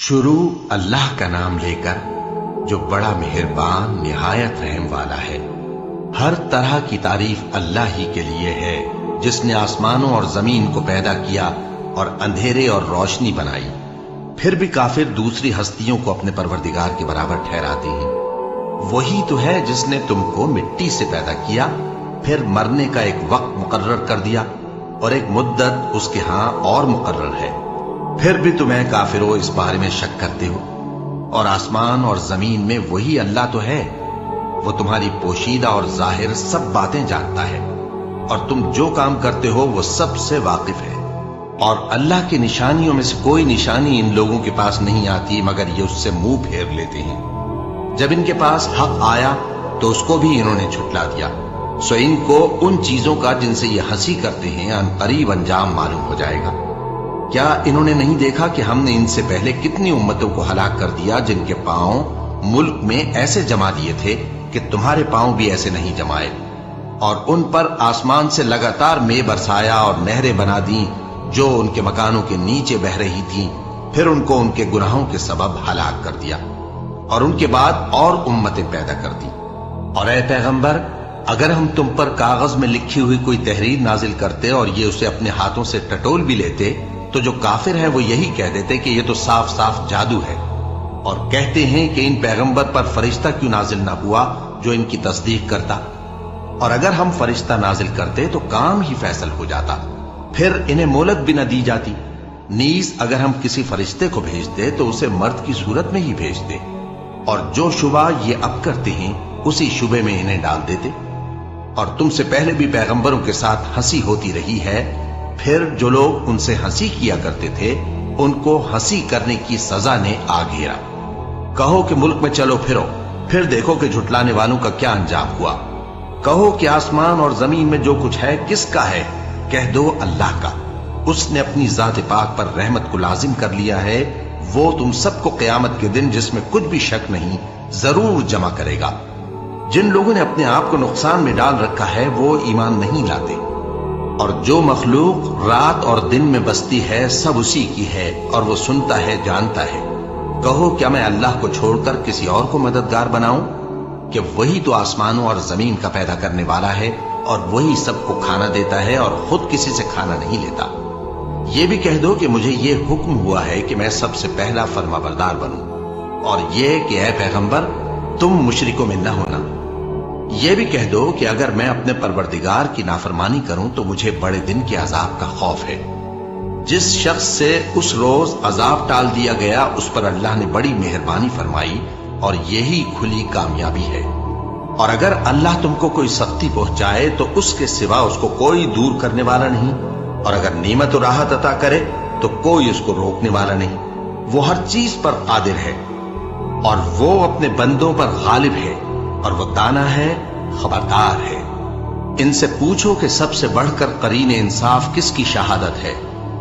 शुरू अल्लाह का नाम लेकर जो बड़ा मेहरबान निहायत रहम वाला है। हर तरह की तारीफ अल्लाह ही के लिए है, जिसने आसमानों और जमीन को पैदा किया और अंधेरे और रोशनी बनाई। फिर भी काफिर दूसरी हस्तियों को अपने परवरदिगार के बराबर ठहराते हैं। वही तो है जिसने तुमको मिट्टी से पैदा किया, फिर मरने का एक वक्त मुकर्रर कर दिया और एक मुद्दत उसके हां और मुकर्रर है। फिर भी तुम्हें काफिरों इस बारे में शक करते हो। और आसमान और जमीन में वही अल्लाह तो है, वो तुम्हारी पोशीदा और जाहिर सब बातें जानता है और तुम जो काम करते हो वो सबसे वाकिफ है। और अल्लाह की निशानियों में से कोई निशानी इन लोगों के पास नहीं आती मगर ये उससे मुंह फेर लेते हैं। जब इनके पास हक आया तो उसको भी इन्होंने झुठला दिया। सो इनको उन चीजों का जिनसे ये हंसी करते हैं अनकरीब अंजाम मालूम हो जाएगा। क्या इन्होंने नहीं देखा कि हमने इनसे पहले कितनी उम्मतों को हलाक कर दिया जिनके पांव मुल्क में ऐसे जमा दिए थे कि तुम्हारे पांव भी ऐसे नहीं जमाए, और उन पर आसमान से लगातार मे बरसाया और नहरें बना दी जो उनके मकानों के नीचे बह रही थीं। फिर उनको उनके गुनाहों के सबब हलाक कर दिया और उनके बाद और उम्मतें पैदा कर दी। और ऐ पैगंबर, अगर हम तुम पर कागज में लिखी हुई कोई तहरीर नाजिल करते और ये उसे अपने हाथों से टटोल भी लेते तो जो काफिर है वो यही कह देते कि ये तो साफ साफ जादू है, और कहते हैं कि इन पैगंबर पर फरिश्ता क्यों नाजिल ना हुआ जो इनकी तस्दीक करता। और अगर हम फरिश्ता नाजिल करते तो काम ही फैसल हो जाता, फिर इन्हें मोहलत भी न दी जाती। नीज अगर हम किसी फरिश्ते को भेजते तो उसे मर्द की सूरत में ही भेजते, और जो शुबा ये अब करते हैं उसी शुबे में इन्हें डाल देते। और तुमसे पहले भी पैगंबरों के साथ हंसी होती रही है, फिर जो लोग उनसे हंसी किया करते थे उनको हंसी करने की सजा ने आ घेरा। कहो कि मुल्क में चलो फिरो, फिर देखो कि झुटलाने वालों का क्या अंजाम हुआ। कहो कि आसमान और जमीन में जो कुछ है किसका है, कह दो अल्लाह का। उसने अपनी जात पाक पर रहमत को लाजिम कर लिया है। वो तुम सबको क़यामत के दिन, जिसमें कुछ भी शक नहीं, जरूर जमा करेगा। जिन लोगों ने अपने आप को नुकसान में डाल रखा है वो ईमान नहीं लाते, और जो मखलूक रात और दिन में बसती है सब उसी की है, और वो सुनता है जानता है। कहो क्या मैं अल्लाह को छोड़कर किसी और को मददगार बनाऊं कि वही तो आसमानों और जमीन का पैदा करने वाला है, और वही सबको खाना देता है और खुद किसी से खाना नहीं लेता। ये भी कह दो कि मुझे ये हुक्म हुआ है कि मैं सबसे पहला फरमाबरदार बनूं, और ये कि ऐ पैगंबर तुम मुशरिकों में न होना। ये भी कह दो कि अगर मैं अपने परवरदिगार की नाफरमानी करूं तो मुझे बड़े दिन के अजाब का खौफ है। जिस शख्स से उस रोज अजाब टाल दिया गया उस पर अल्लाह ने बड़ी मेहरबानी फरमाई, और यही खुली कामयाबी है। और अगर अल्लाह तुमको कोई सख्ती पहुंचाए तो उसके सिवा उसको कोई दूर करने वाला नहीं, और अगर नेमत और राहत अता करे तो कोई उसको रोकने वाला नहीं। वो हर चीज पर कादिर है, और वो अपने बंदों पर गालिब है, और वो दाना है, खबरदार है। इनसे पूछो कि सबसे बढ़कर करीन इंसाफ किसकी शहादत है।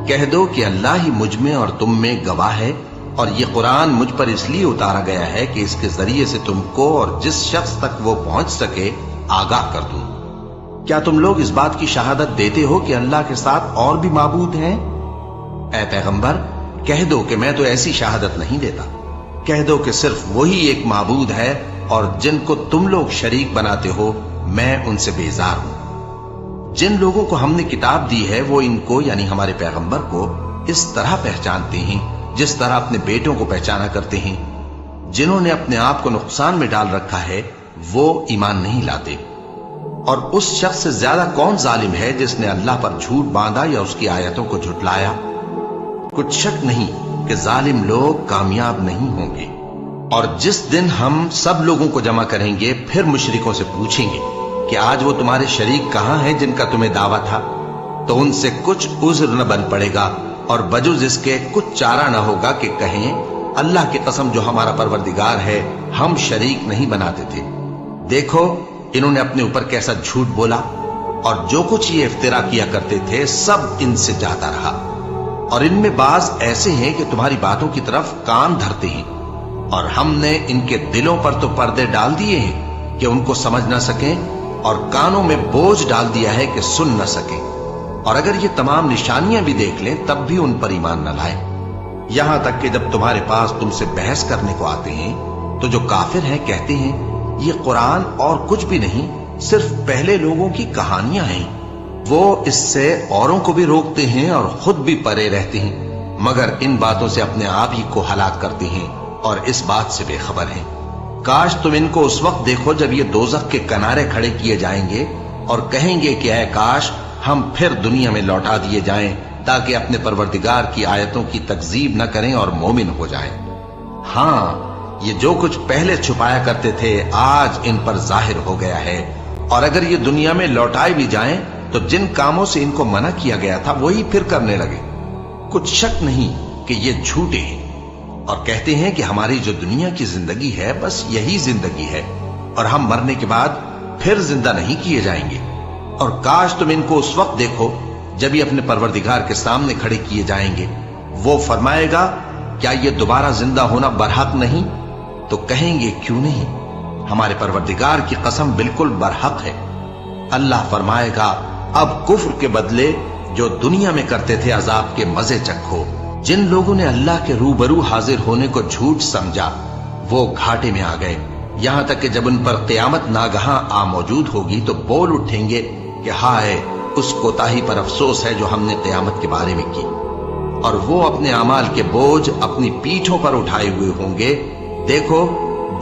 कह दो कि अल्लाह ही मुझ में और तुम में गवाह है, और ये कुरान मुझ पर इसलिए उतारा गया है कि इसके जरिए से तुमको और जिस शख्स तक वो पहुंच सके आगाह कर दूं। क्या तुम लोग इस बात की शहादत देते हो कि अल्लाह के साथ और भी माबूद हैं? ऐ पैगंबर, कह दो कि मैं तो ऐसी शहादत नहीं देता। कह दो कि सिर्फ वही एक माबूद है, और जिनको तुम लोग शरीक बनाते हो मैं उनसे बेजार हूं। जिन लोगों को हमने किताब दी है वो इनको यानी हमारे पैगंबर को इस तरह पहचानते हैं जिस तरह अपने बेटों को पहचाना करते हैं। जिन्होंने अपने आप को नुकसान में डाल रखा है वो ईमान नहीं लाते। और उस शख्स से ज्यादा कौन जालिम है जिसने अल्लाह पर झूठ बांधा या उसकी आयतों को झुटलाया। कुछ शक नहीं कि जालिम लोग कामयाब नहीं होंगे। और जिस दिन हम सब लोगों को जमा करेंगे फिर मुशरिकों से पूछेंगे कि आज वो तुम्हारे शरीक कहां हैं जिनका तुम्हें दावा था, तो उनसे कुछ उज्र न बन पड़ेगा और बजुज इसके कुछ चारा न होगा कि कहें अल्लाह की कसम जो हमारा परवरदिगार है हम शरीक नहीं बनाते थे। देखो इन्होंने अपने ऊपर कैसा झूठ बोला, और जो कुछ ये इफ्तिरा किया करते थे सब इनसे जाता रहा। और इनमें बाज ऐसे हैं कि तुम्हारी बातों की तरफ कान धरते हैं, और हमने इनके दिलों पर तो पर्दे डाल दिए हैं कि उनको समझ ना सकें, और कानों में बोझ डाल दिया है कि सुन न सकें। और अगर ये तमाम निशानियां भी देख लें तब भी उन पर ईमान न लाए। यहां तक कि जब तुम्हारे पास तुमसे बहस करने को आते हैं तो जो काफिर हैं कहते हैं ये कुरान और कुछ भी नहीं, सिर्फ पहले लोगों की कहानियां हैं। वो इससे औरों को भी रोकते हैं और खुद भी परे रहते हैं, मगर इन बातों से अपने आप ही को हलाक करते हैं और इस बात से बेखबर हैं। काश तुम इनको उस वक्त देखो जब ये दोज़ख के किनारे खड़े किए जाएंगे और कहेंगे कि ऐ काश हम फिर दुनिया में लौटा दिए जाएं ताकि अपने परवरदिगार की आयतों की तकजीब न करें और मोमिन हो जाएं। हाँ, ये जो कुछ पहले छुपाया करते थे आज इन पर जाहिर हो गया है, और अगर ये दुनिया में लौटाए भी जाएं तो जिन कामों से इनको मना किया गया था वही फिर करने लगे। कुछ शक नहीं कि ये झूठे हैं और कहते हैं कि हमारी जो दुनिया की जिंदगी है बस यही जिंदगी है और हम मरने के बाद फिर जिंदा नहीं किए जाएंगे। और काश तुम इनको उस वक्त देखो जब ये अपने परवरदिगार के सामने खड़े किए जाएंगे। वो फरमाएगा क्या ये दोबारा जिंदा होना बरहक नहीं? तो कहेंगे क्यों नहीं, हमारे परवरदिगार की कसम बिल्कुल बरहक है। अल्लाह फरमाएगा अब कुफ्र के बदले जो दुनिया में करते थे अजाब के मजे चखो। जिन लोगों ने अल्लाह के रूबरू हाजिर होने को झूठ समझा वो घाटे में आ गए, यहां तक कि जब उन पर क़यामत नागहां आ मौजूद होगी तो बोल उठेंगे कि हाय उस कोताही पर अफसोस है जो हमने क़यामत के बारे में की। और वो अपने अमाल के बोझ अपनी पीठों पर उठाए हुए होंगे। देखो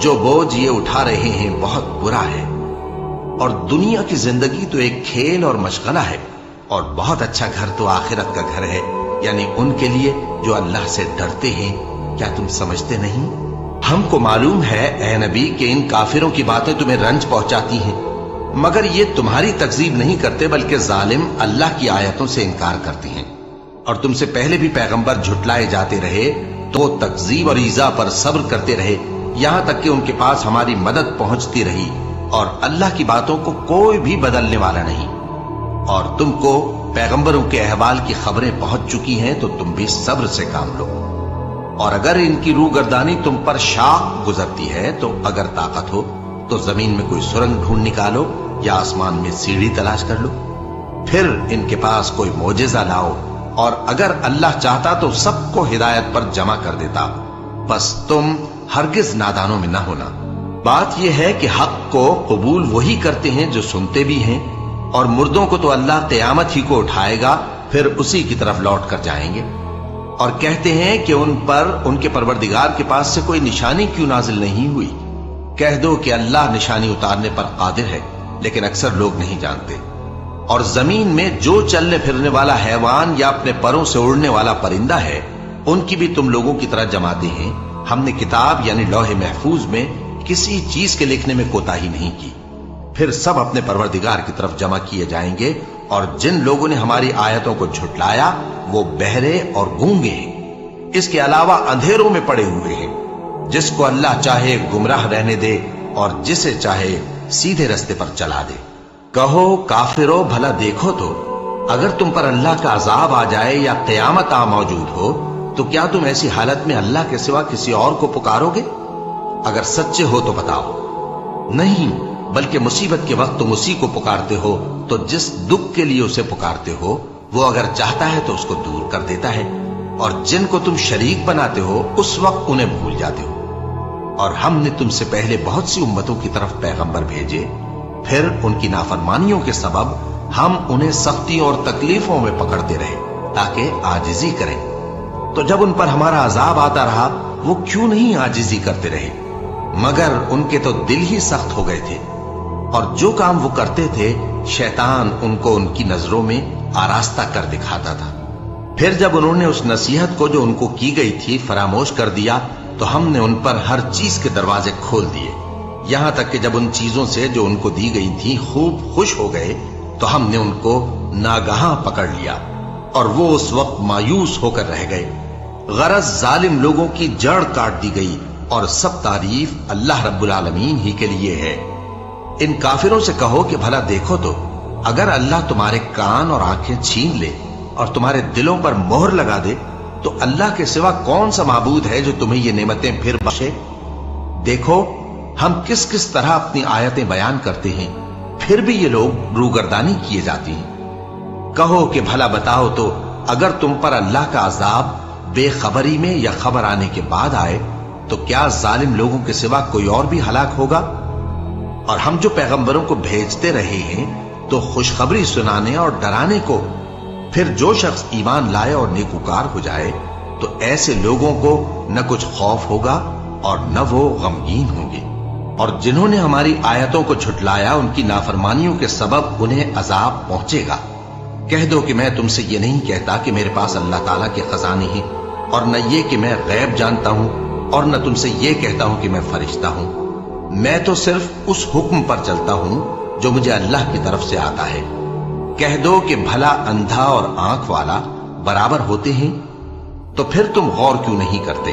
जो बोझ ये उठा रहे हैं बहुत बुरा है, और दुनिया की जिंदगी तो एक खेल और मशगला है, और बहुत अच्छा घर तो आखिरत का घर है, यानी उनके लिए जो अल्लाह से डरते हैं। क्या तुम समझते नहीं? हमको मालूम है ए नबी कि इन काफिरों की बातें तुम्हें रंज पहुंचाती हैं, मगर ये तुम्हारी तकजीब नहीं करते बल्कि जालिम अल्लाह की आयतों से इनकार करते हैं। और तुमसे पहले भी पैगंबर झुटलाए जाते रहे तो तकजीब और ईजा पर सब्र करते रहे, यहां तक कि उनके पास हमारी मदद पहुंचती रही, और अल्लाह की बातों को कोई भी बदलने वाला नहीं। और तुमको पैगंबरों के अहवाल की खबरें पहुंच चुकी हैं तो तुम भी सब्र से काम लो। और अगर इनकी रूगर्दानी तुम पर शाख गुजरती है तो अगर ताकत हो तो जमीन में कोई सुरंग ढूंढ निकालो या आसमान में सीढ़ी तलाश कर लो, फिर इनके पास कोई मोजेजा लाओ, और अगर अल्लाह चाहता तो सबको हिदायत पर जमा कर देता। बस तुम हरगिज नादानों में न होना। बात यह है कि हक को कबूल वही करते हैं जो सुनते भी हैं, और मुर्दों को तो अल्लाह क़यामत ही को उठाएगा, फिर उसी की तरफ लौट कर जाएंगे। और कहते हैं कि उन पर उनके परवरदिगार के पास से कोई निशानी क्यों नाजिल नहीं हुई। कह दो कि अल्लाह निशानी उतारने पर कादिर है, लेकिन अक्सर लोग नहीं जानते। और जमीन में जो चलने फिरने वाला हैवान या अपने परों से उड़ने वाला परिंदा है उनकी भी तुम लोगों की तरह जमाते हैं। हमने किताब यानी लौहे महफूज में किसी चीज के लिखने में कोताही नहीं की। फिर सब अपने परवरदिगार की तरफ जमा किए जाएंगे, और जिन लोगों ने हमारी आयतों को झुटलाया वो बहरे और गूंगे हैं, इसके अलावा अंधेरों में पड़े हुए हैं। जिसको अल्लाह चाहे गुमराह रहने दे और जिसे चाहे सीधे रास्ते पर चला दे। कहो काफिरो भला देखो तो अगर तुम पर अल्लाह का अजाब आ जाए या क़यामत आ मौजूद हो तो क्या तुम ऐसी हालत में अल्लाह के सिवा किसी और को पुकारोगे? अगर सच्चे हो तो बताओ। नहीं, बल्कि मुसीबत के वक्त तुम उसी को पुकारते हो, तो जिस दुख के लिए उसे पुकारते हो वो अगर चाहता है तो उसको दूर कर देता है, और जिनको तुम शरीक बनाते हो उस वक्त उन्हें भूल जाते हो। और हमने तुमसे पहले बहुत सी उम्मतों की तरफ पैगंबर भेजे, फिर उनकी नाफरमानियों के सबब हम उन्हें सख्तियों और तकलीफों में पकड़ते रहे ताकि आजिजी करें। तो जब उन पर हमारा अजाब आता रहा वो क्यों नहीं आजिजी करते रहे, मगर उनके तो दिल ही सख्त हो गए थे, और जो काम वो करते थे शैतान उनको उनकी नजरों में आरास्ता कर दिखाता था। फिर जब उन्होंने उस नसीहत को जो उनको की गई थी फरामोश कर दिया तो हमने उन पर हर चीज के दरवाजे खोल दिए, यहां तक कि जब उन चीजों से जो उनको दी गई थी खूब खुश हो गए तो हमने उनको नागहां पकड़ लिया, और वो उस वक्त मायूस होकर रह गए। गरज जालिम लोगों की जड़ काट दी गई, और सब तारीफ अल्लाह रब्बुल आलमीन ही के लिए है। इन काफिरों से कहो कि भला देखो तो अगर अल्लाह तुम्हारे कान और आंखें छीन ले और तुम्हारे दिलों पर मोहर लगा दे तो अल्लाह के सिवा कौन सा माबूद है जो तुम्हें ये नेमतें फिर बख्शे। देखो हम किस किस तरह अपनी आयतें बयान करते हैं, फिर भी ये लोग रूगर्दानी किए जाती हैं। कहो कि भला बताओ तो अगर तुम पर अल्लाह का अजाब बेखबरी में या खबर आने के बाद आए तो क्या जालिम लोगों के सिवा कोई और भी हलाक होगा? और हम जो पैगंबरों को भेजते रहे हैं तो खुशखबरी सुनाने और डराने को, फिर जो शख्स ईमान लाए और नेकूकार हो जाए तो ऐसे लोगों को न कुछ खौफ होगा और न वो गमगीन होंगे। और जिन्होंने हमारी आयतों को झुटलाया उनकी नाफरमानियों के सबब उन्हें अजाब पहुंचेगा। कह दो कि मैं तुमसे ये नहीं कहता कि मेरे पास अल्लाह ताला के खजाने हैं, और न ये कि मैं गैब जानता हूं, और न तुमसे ये कहता हूं कि मैं फरिश्ता हूं। मैं तो सिर्फ उस हुक्म पर चलता हूं जो मुझे अल्लाह की तरफ से आता है। कह दो कि भला अंधा और आंख वाला बराबर होते हैं, तो फिर तुम गौर क्यों नहीं करते?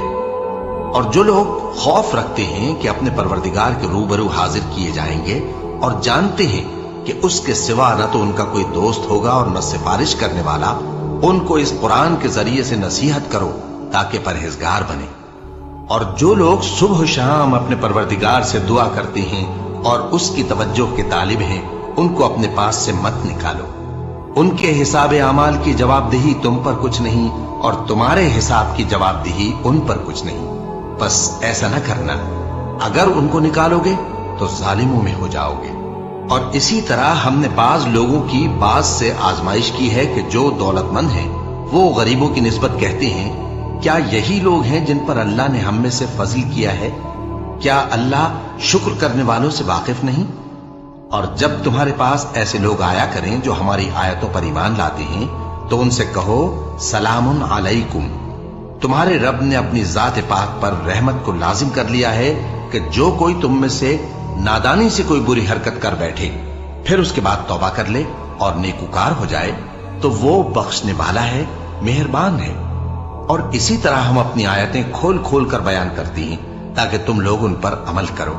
और जो लोग खौफ रखते हैं कि अपने परवरदिगार के रूबरू हाजिर किए जाएंगे और जानते हैं कि उसके सिवा न तो उनका कोई दोस्त होगा और न सिफारिश करने वाला, उनको इस कुरान के जरिए से नसीहत करो ताकि परहेजगार बने। और जो लोग सुबह शाम अपने परवरदिगार से दुआ करते हैं और उसकी तवज्जो के तालिब हैं, उनको अपने पास से मत निकालो। उनके हिसाब अमाल की जवाबदेही तुम पर कुछ नहीं और तुम्हारे हिसाब की जवाबदेही उन पर कुछ नहीं। बस ऐसा न करना, अगर उनको निकालोगे तो जालिमों में हो जाओगे। और इसी तरह हमने बाज लोगों की बाज से आजमाइश की है कि जो दौलतमंद हैं वो गरीबों की निस्बत कहते हैं, क्या यही लोग हैं जिन पर अल्लाह ने हम में से फजल किया है? क्या अल्लाह शुक्र करने वालों से वाकिफ नहीं? और जब तुम्हारे पास ऐसे लोग आया करें जो हमारी आयतों पर ईमान लाते हैं तो उनसे कहो सलामुन अलैकुम। तुम्हारे रब ने अपनी जात पाक पर रहमत को लाजिम कर लिया है कि जो कोई तुम में से नादानी से कोई बुरी हरकत कर बैठे फिर उसके बाद तौबा कर ले और नेकूकार हो जाए तो वो बख्शने वाला है, मेहरबान है। और इसी तरह हम अपनी आयतें खोल खोल कर बयान करती हैं ताकि तुम लोग उन पर अमल करो,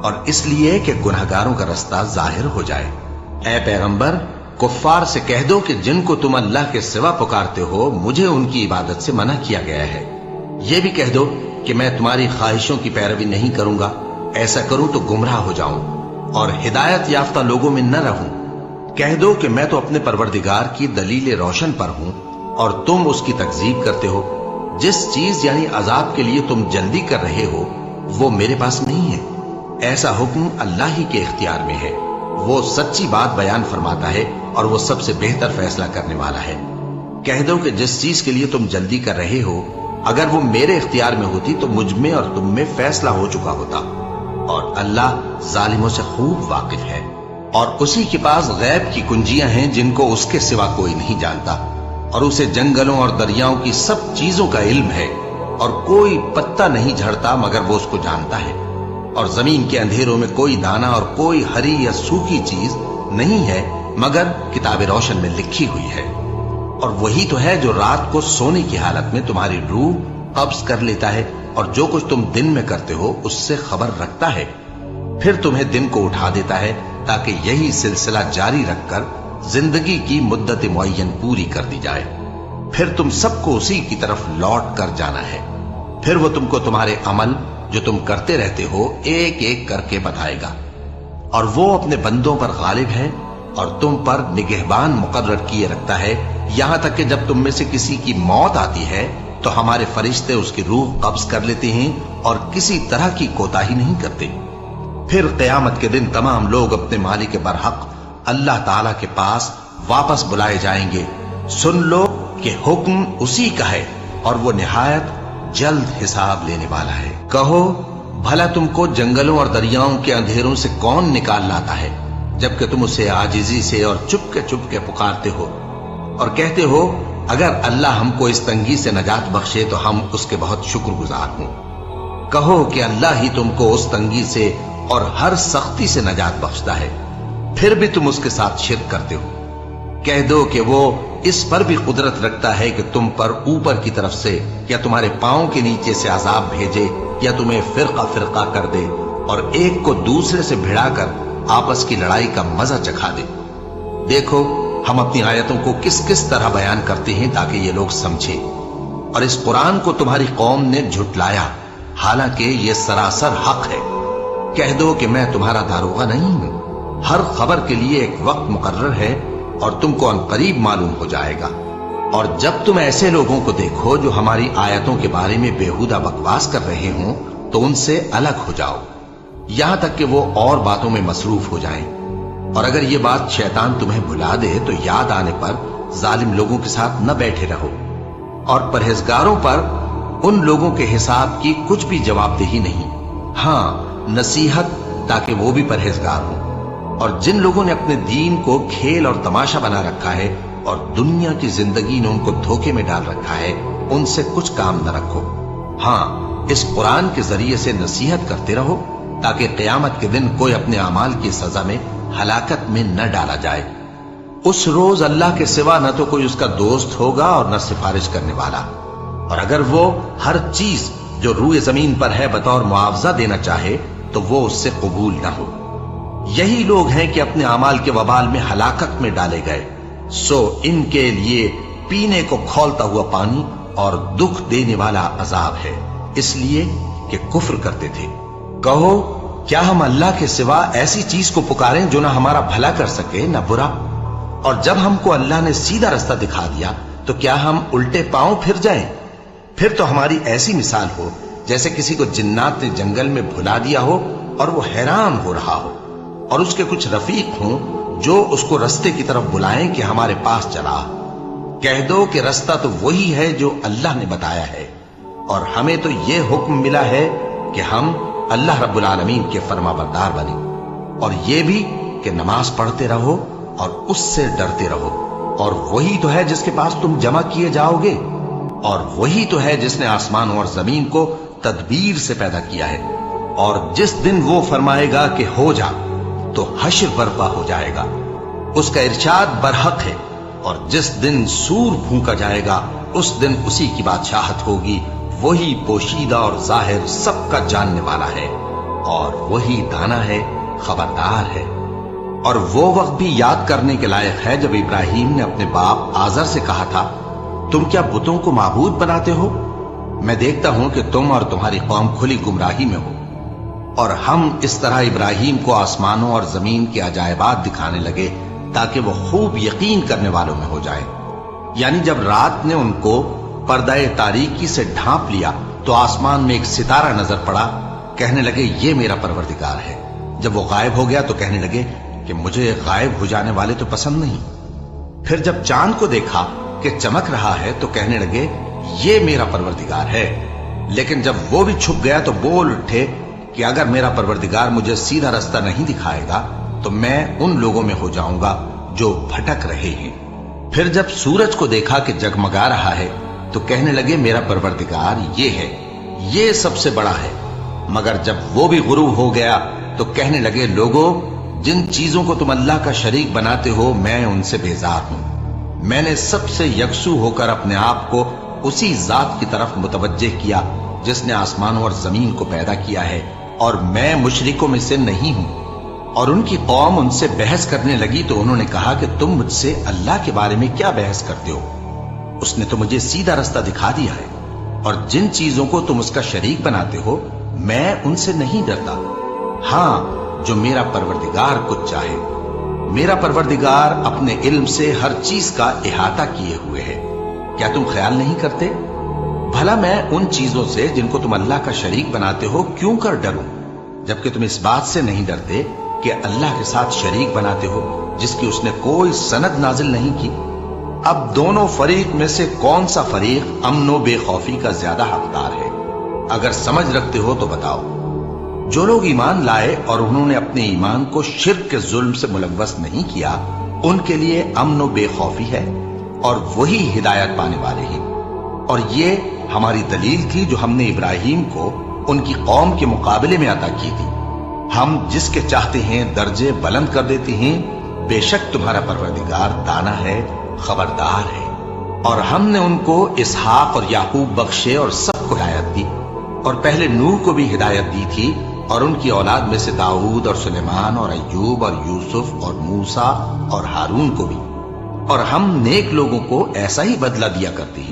और इसलिए कि गुनहगारों का रास्ता जाहिर हो जाए। ऐ पैगंबर, कुफ्फार से कह दो कि जिनको तुम अल्लाह के सिवा पुकारते हो मुझे उनकी इबादत से मना किया गया है। यह भी कह दो कि मैं तुम्हारी ख्वाहिशों की पैरवी नहीं करूंगा, ऐसा करूं तो गुमराह हो जाऊं और हिदायत याफ्ता लोगों में न रहूं। कह दो कि मैं तो अपने परवरदिगार की दलील रोशन पर हूं और तुम उसकी तकजीब करते हो। जिस चीज यानी अजाब के लिए तुम जल्दी कर रहे हो वो मेरे पास नहीं है, ऐसा हुक्म अल्लाह ही के इख्तियार में है। वो सच्ची बात बयान फरमाता है और वो सबसे बेहतर फैसला करने वाला है। कह दो कि जिस चीज के लिए तुम जल्दी कर रहे हो अगर वो मेरे इख्तियार में होती तो मुझ में और तुम में फैसला हो चुका होता, और अल्लाह जालिमों से खूब वाकिफ है। और उसी के पास गैब की कुंजियां हैं जिनको उसके सिवा कोई नहीं जानता, और उसे जंगलों और दरियाओं की सब चीजों का इल्म है, और कोई पत्ता नहीं झड़ता मगर वो उसको जानता है। और जमीन के अंधेरों में कोई दाना और कोई हरी या सूखी चीज नहीं है मगर किताब रोशन में लिखी हुई है। और वही तो है जो रात को सोने की हालत में तुम्हारी रूह कब्ज कर लेता है और जो कुछ तुम दिन में करते हो उससे खबर रखता है, फिर तुम्हें दिन को उठा देता है ताकि यही सिलसिला जारी रखकर जिंदगी की मुद्दत मुअय्यन पूरी कर दी जाए। फिर तुम सबको उसी की तरफ लौट कर जाना है। फिर वो तुमको तुम्हारे अमल जो तुम करते रहते हो एक एक करके बताएगा, और वो अपने बंदों पर गालिब है और तुम पर निगहबान मुकर्रर किए रखता है, यहां तक कि जब तुम में से किसी की मौत आती है तो हमारे फरिश्ते उसकी रूह कब्ज कर लेते हैं और किसी तरह की कोताही नहीं करते। फिर क़यामत के दिन तमाम लोग अपने मालिक के बरहक अल्लाह ताला के पास वापस बुलाए जाएंगे। सुन लो कि हुक्म उसी का है और वो निहायत जल्द हिसाब लेने वाला है। कहो भला तुमको जंगलों और दरियाओं के अंधेरों से कौन निकाल लाता है जबकि तुम उसे आजिजी से और चुपके पुकारते हो और कहते हो अगर अल्लाह हमको इस तंगी से नजात बख्शे तो हम उसके बहुत शुक्रगुजार हों। कहो कि अल्लाह ही तुमको उस तंगी से और हर सख्ती से नजात बख्शता है, फिर भी तुम उसके साथ शिर्क करते हो। कह दो कि वो इस पर भी कुदरत रखता है कि तुम पर ऊपर की तरफ से या तुम्हारे पांव के नीचे से अजाब भेजे या तुम्हें फिरका फिरका कर दे और एक को दूसरे से भिड़ाकर आपस की लड़ाई का मजा चखा दे। देखो हम अपनी आयतों को किस किस तरह बयान करते हैं ताकि ये लोग समझें। और इस कुरान को तुम्हारी कौम ने झुटलाया, हालांकि ये सरासर हक है। कह दो कि मैं तुम्हारा दारोगा नहीं हूं। हर खबर के लिए एक वक्त मुकर्रर है और तुमको अनकरीब मालूम हो जाएगा। اور جب تم ایسے لوگوں کو دیکھو جو ہماری آیتوں کے بارے میں بیہودہ بکواس کر رہے ہوں تو ان سے الگ ہو جاؤ، یہاں تک کہ وہ اور باتوں میں مصروف ہو جائیں۔ اور اگر یہ بات شیطان تمہیں بھلا دے تو یاد آنے پر ظالم لوگوں کے ساتھ نہ بیٹھے رہو، اور پرہیزگاروں پر ان لوگوں کے حساب کی کچھ بھی جواب دہی نہیں، ہاں نصیحت تاکہ وہ بھی پرہیزگار ہوں۔ اور جن لوگوں نے اپنے دین کو کھیل اور تماشا بنا رکھا ہے اور دنیا کی زندگی نے ان کو دھوکے میں ڈال رکھا ہے، ان سے کچھ کام نہ رکھو، ہاں اس قرآن کے ذریعے سے نصیحت کرتے رہو تاکہ قیامت کے دن کوئی اپنے اعمال کی سزا میں ہلاکت میں نہ ڈالا جائے۔ اس روز اللہ کے سوا نہ تو کوئی اس کا دوست ہوگا اور نہ سفارش کرنے والا، اور اگر وہ ہر چیز جو روئے زمین پر ہے بطور معاوضہ دینا چاہے تو وہ اس سے قبول نہ ہو۔ یہی لوگ ہیں کہ اپنے اعمال کے وبال میں ہلاکت میں ڈالے گئے، سو ان کے لیے پینے کو کھولتا ہوا پانی اور دکھ دینے والا عذاب ہے، اس لیے کہ کفر کرتے تھے۔ کہو کیا ہم اللہ کے سوا ایسی چیز کو پکاریں جو نہ ہمارا بھلا کر سکے نہ برا؟ اور جب ہم کو اللہ نے سیدھا رستہ دکھا دیا تو کیا ہم الٹے پاؤں پھر جائیں؟ پھر تو ہماری ایسی مثال ہو جیسے کسی کو جنات نے جنگل میں بھلا دیا ہو اور وہ حیران ہو رہا ہو، اور اس کے کچھ رفیق ہوں جو اس کو رستے کی طرف بلائیں کہ ہمارے پاس چلا۔ کہہ دو کہ رستہ تو وہی ہے جو اللہ نے بتایا ہے، اور ہمیں تو یہ حکم ملا ہے کہ ہم اللہ رب العالمین کے فرما بردار بنیں، اور یہ بھی کہ نماز پڑھتے رہو اور اس سے ڈرتے رہو، اور وہی تو ہے جس کے پاس تم جمع کیے جاؤ گے، اور وہی تو ہے جس نے آسمانوں اور زمین کو تدبیر سے پیدا کیا ہے، اور جس دن وہ فرمائے گا کہ ہو جا تو حشر برپا ہو جائے گا، اس کا ارشاد برحق ہے، اور جس دن سور پھونکا جائے گا اس دن اسی کی بادشاہت ہوگی، وہی پوشیدہ اور ظاہر سب کا جاننے والا ہے، اور وہی دانا ہے، خبردار ہے۔ اور وہ وقت بھی یاد کرنے کے لائق ہے جب ابراہیم نے اپنے باپ آزر سے کہا تھا، تم کیا بتوں کو معبود بناتے ہو؟ میں دیکھتا ہوں کہ تم اور تمہاری قوم کھلی گمراہی میں ہو۔ اور ہم اس طرح ابراہیم کو آسمانوں اور زمین کے عجائبات دکھانے لگے تاکہ وہ خوب یقین کرنے والوں میں ہو جائے۔ یعنی جب رات نے ان کو پردہ تاریکی سے ڈھانپ لیا تو آسمان میں ایک ستارہ نظر پڑا، کہنے لگے یہ میرا پروردگار ہے۔ جب وہ غائب ہو گیا تو کہنے لگے کہ مجھے غائب ہو جانے والے تو پسند نہیں۔ پھر جب چاند کو دیکھا کہ چمک رہا ہے تو کہنے لگے یہ میرا پروردگار ہے۔ لیکن جب وہ بھی چھپ گیا تو بول اٹھے کہ اگر میرا پروردگار مجھے سیدھا رستہ نہیں دکھائے گا تو میں ان لوگوں میں ہو جاؤں گا جو بھٹک رہے ہیں۔ پھر جب سورج کو دیکھا کہ جگمگا رہا ہے تو کہنے لگے میرا پروردگار یہ ہے، یہ سب سے بڑا ہے۔ مگر جب وہ بھی غروب ہو گیا تو کہنے لگے لوگو، جن چیزوں کو تم اللہ کا شریک بناتے ہو میں ان سے بیزار ہوں۔ میں نے سب سے یکسو ہو کر اپنے آپ کو اسی ذات کی طرف متوجہ کیا جس نے آسمانوں اور زمین کو پیدا کیا ہے، اور میں مشرکوں میں سے نہیں ہوں۔ اور ان کی قوم ان سے بحث کرنے لگی تو انہوں نے کہا کہ تم مجھ سے اللہ کے بارے میں کیا بحث کرتے ہو؟ اس نے تو مجھے سیدھا رستہ دکھا دیا ہے، اور جن چیزوں کو تم اس کا شریک بناتے ہو میں ان سے نہیں ڈرتا، ہاں جو میرا پروردگار کچھ چاہے۔ میرا پروردگار اپنے علم سے ہر چیز کا احاطہ کیے ہوئے ہے۔ کیا تم خیال نہیں کرتے؟ بھلا میں ان چیزوں سے جن کو تم اللہ کا شریک بناتے ہو کیوں کر ڈروں، جبکہ تم اس بات سے نہیں ڈرتے کہ اللہ کے ساتھ شریک بناتے ہو جس کی اس نے کوئی سند نازل نہیں کی۔ اب دونوں فریق میں سے کون سا فریق امن و بے خوفی کا زیادہ حقدار ہے؟ اگر سمجھ رکھتے ہو تو بتاؤ۔ جو لوگ ایمان لائے اور انہوں نے اپنے ایمان کو شرک کے ظلم سے ملوث نہیں کیا، ان کے لیے امن و بے خوفی ہے، اور وہی ہدایت پانے والے ہیں۔ اور یہ ہماری دلیل تھی جو ہم نے ابراہیم کو ان کی قوم کے مقابلے میں عطا کی تھی۔ ہم جس کے چاہتے ہیں درجے بلند کر دیتے ہیں، بے شک تمہارا پروردگار دانا ہے، خبردار ہے۔ اور ہم نے ان کو اسحاق اور یعقوب بخشے اور سب کو ہدایت دی، اور پہلے نوح کو بھی ہدایت دی تھی، اور ان کی اولاد میں سے داؤد اور سلیمان اور ایوب اور یوسف اور موسیٰ اور ہارون کو بھی۔ اور ہم نیک لوگوں کو ایسا ہی بدلہ دیا کرتے ہیں۔